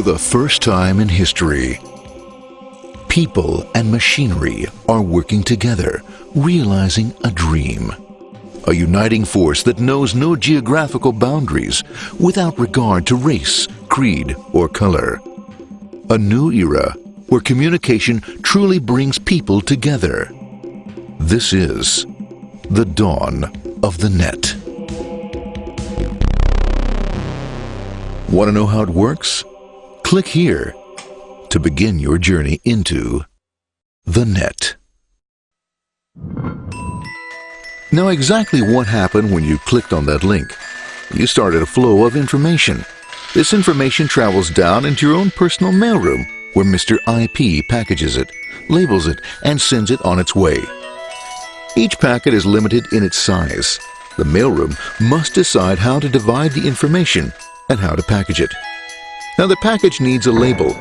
the first time in history, people and machinery are working together, realizing a dream. A uniting force that knows no geographical boundaries without regard to race, creed, or color. A new era where communication truly brings people together. This is the dawn of the net. Want to know how it works? Click here to begin your journey into the net. Now, exactly what happened when you clicked on that link? You started a flow of information. This information travels down into your own personal mailroom, where Mr. IP packages it, labels it, and sends it on its way. Each packet is limited in its size. The mailroom must decide how to divide the information and how to package it. Now, the package needs a label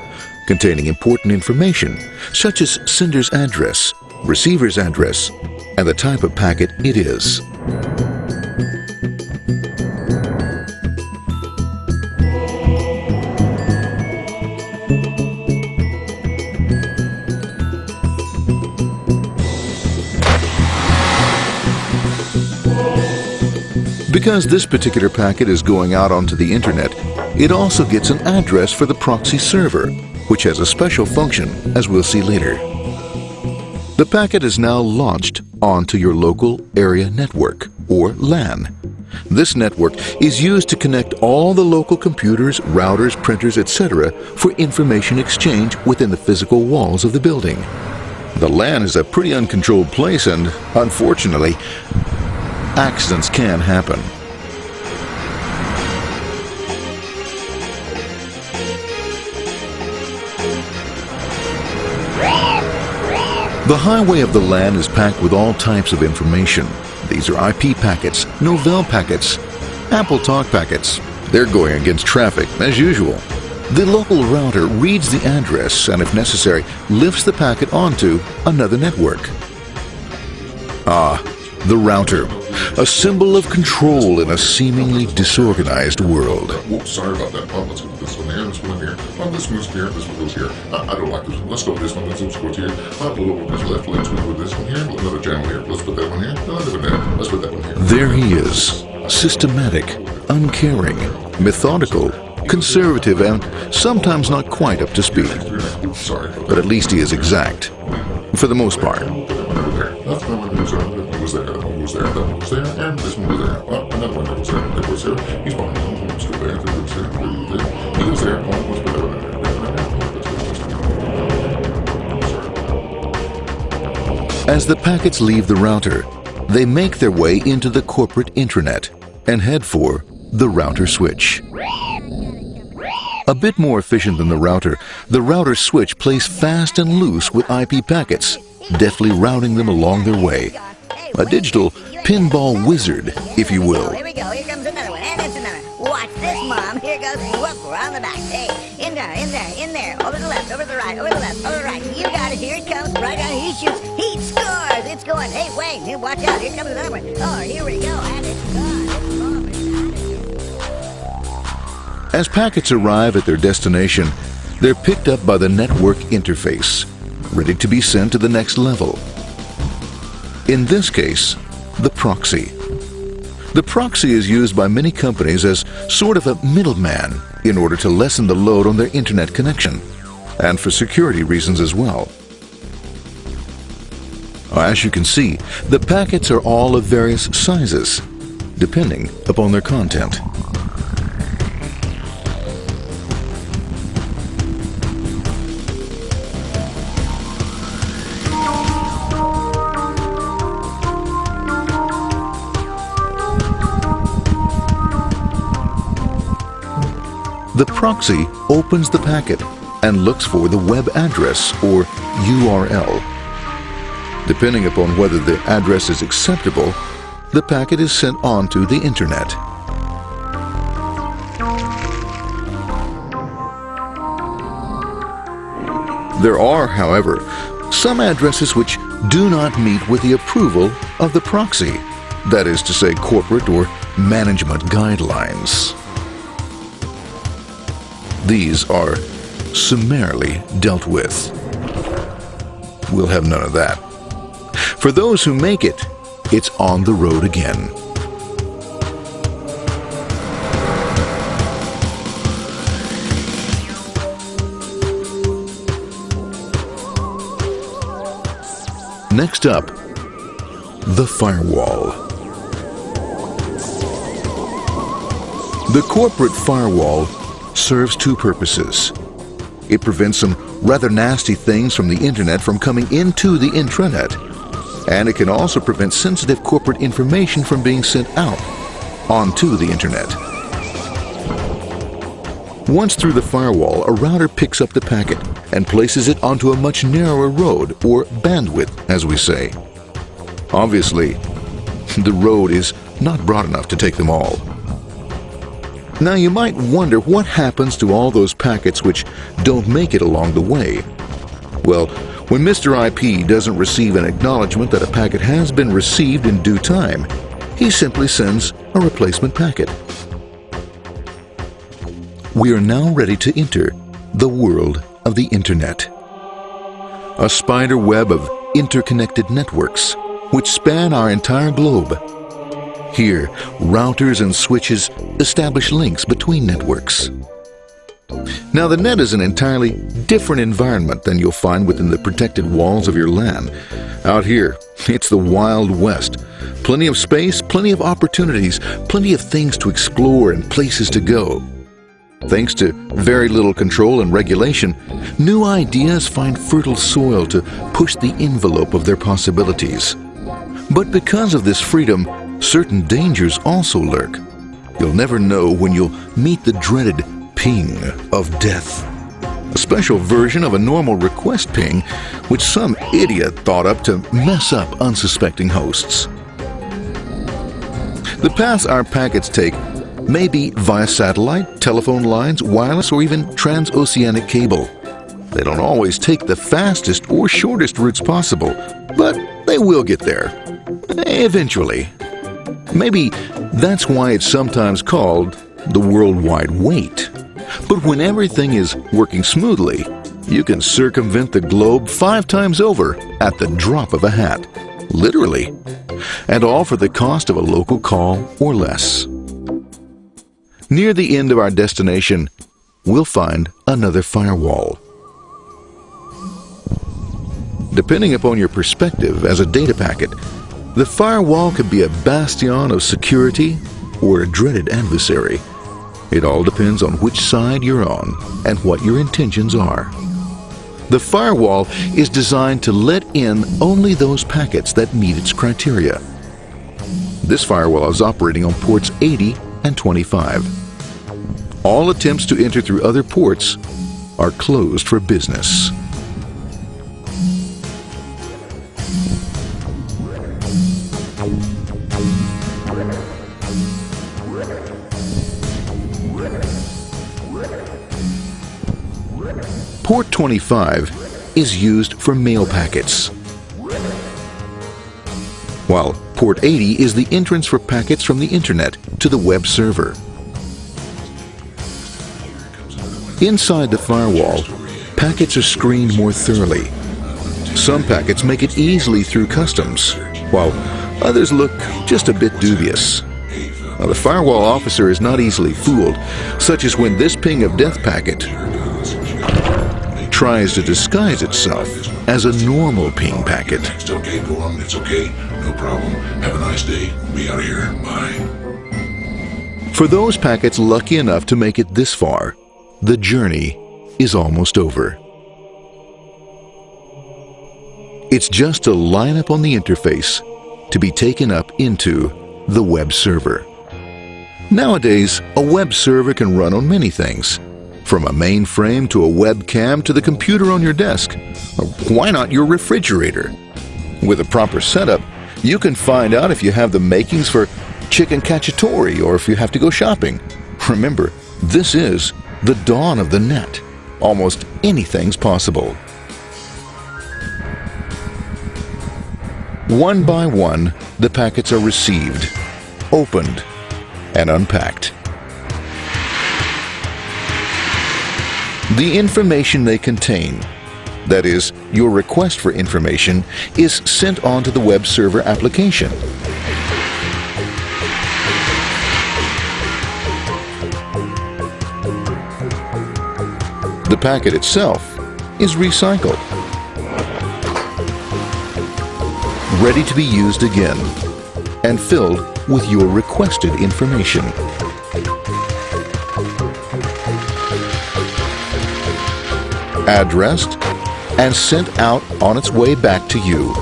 containing important information, such as sender's address, receiver's address, and the type of packet it is. Because this particular packet is going out onto the internet, it also gets an address for the proxy server, which has a special function, as we'll see later. The packet is now launched onto your local area network, or LAN. This network is used to connect all the local computers, routers, printers, etc. for information exchange within the physical walls of the building. The LAN is a pretty uncontrolled place, and unfortunately, accidents can happen. The highway of the LAN is packed with all types of information. These are IP packets, Novell packets, Apple Talk packets. They're going against traffic, as usual. The local router reads the address and, if necessary, lifts the packet onto another network. The router, a symbol of control in a seemingly disorganized world. Whoops, sorry about that. Let's go this one there, this one here. This moves here, this one goes here. I don't like this one. Let's go with this one. Let's go here. This left, let's go with this one here. Another channel here. Let's put that one here. Another one there. Let's put that one here. There he is, systematic, uncaring, methodical, conservative, and sometimes not quite up to speed. Sorry. But at least he is exact, for the most part. That one goes there, that one goes there, that one goes there, and this one goes there. Another one goes there, that goes there. He's behind him, let's go there, that goes there, he goes there, let's put that one there. As the packets leave the router, they make their way into the corporate intranet and head for the router switch. A bit more efficient than the router switch plays fast and loose with IP packets, deftly routing them along their way. A digital pinball wizard, if you will. Here we go, here comes another one, and it's another. Watch this, Mom. Here goes, whoop, we're on the back. Hey, in there, over the left, over the right, over the left, over the right. You got it, here it comes, right on, he shoots, he scores, it's going. Hey, wait, watch out, here comes another one. Oh, here we go, and it's gone, it's gone, it's out. As packets arrive at their destination, they're picked up by the network interface, ready to be sent to the next level. In this case, the proxy. The proxy is used by many companies as sort of a middleman in order to lessen the load on their internet connection, and for security reasons as well. As you can see, the packets are all of various sizes, depending upon their content. The proxy opens the packet and looks for the web address, or URL. Depending upon whether the address is acceptable, the packet is sent on to the internet. There are, however, some addresses which do not meet with the approval of the proxy, that is to say, corporate or management guidelines. These are summarily dealt with. We'll have none of that. For those who make it, it's on the road again. Next up, the firewall. The corporate firewall serves two purposes. It prevents some rather nasty things from the internet from coming into the intranet, and it can also prevent sensitive corporate information from being sent out onto the internet. Once through the firewall, a router picks up the packet and places it onto a much narrower road, or bandwidth, as we say. Obviously, the road is not broad enough to take them all. Now you might wonder what happens to all those packets which don't make it along the way. Well, when Mr. IP doesn't receive an acknowledgement that a packet has been received in due time, he simply sends a replacement packet. We are now ready to enter the world of the Internet. A spider web of interconnected networks which span our entire globe. Here, routers and switches establish links between networks. Now, the net is an entirely different environment than you'll find within the protected walls of your LAN. Out here, it's the Wild West. Plenty of space, plenty of opportunities, plenty of things to explore and places to go. Thanks to very little control and regulation, new ideas find fertile soil to push the envelope of their possibilities. But because of this freedom, certain dangers also lurk. You'll never know when you'll meet the dreaded ping of death. A special version of a normal request ping, which some idiot thought up to mess up unsuspecting hosts. The paths our packets take may be via satellite, telephone lines, wireless, or even transoceanic cable. They don't always take the fastest or shortest routes possible, but they will get there. Eventually. Maybe that's why it's sometimes called the worldwide wait. But when everything is working smoothly, you can circumvent the globe 5 times over at the drop of a hat. Literally. And all for the cost of a local call or less. Near the end of our destination, we'll find another firewall. Depending upon your perspective as a data packet, the firewall could be a bastion of security or a dreaded adversary. It all depends on which side you're on and what your intentions are. The firewall is designed to let in only those packets that meet its criteria. This firewall is operating on ports 80 and 25. All attempts to enter through other ports are closed for business. Port 25 is used for mail packets, while Port 80 is the entrance for packets from the Internet to the web server. Inside the firewall, packets are screened more thoroughly. Some packets make it easily through customs, while others look just a bit dubious. Now, the firewall officer is not easily fooled, such as when this ping of death packet tries to disguise itself as a normal ping packet. It's okay, go on, it's okay, no problem. Have a nice day, be out of here, bye. For those packets lucky enough to make it this far, the journey is almost over. It's just a lineup on the interface to be taken up into the web server. Nowadays, a web server can run on many things, from a mainframe to a webcam to the computer on your desk, or why not your refrigerator? With a proper setup, you can find out if you have the makings for chicken cacciatore or if you have to go shopping. Remember, this is the dawn of the net. Almost anything's possible. One by one, the packets are received, opened, and unpacked. The information they contain, that is, your request for information, is sent on to the web server application. The packet itself is recycled, ready to be used again, and filled with your requested information. Addressed and sent out on its way back to you.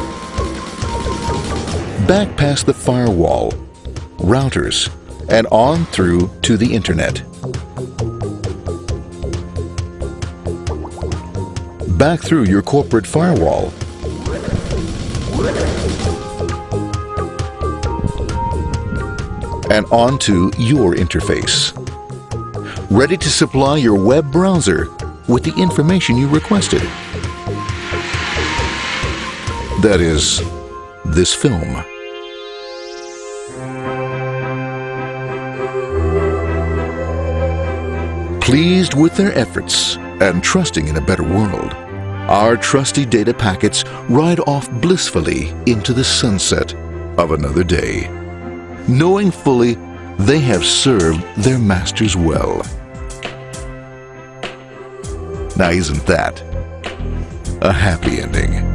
Back past the firewall, routers, and on through to the internet. Back through your corporate firewall. And onto your interface. Ready to supply your web browser with the information you requested. That is, this film. Pleased with their efforts and trusting in a better world, our trusty data packets ride off blissfully into the sunset of another day, knowing fully they have served their masters well. Now, isn't that a happy ending?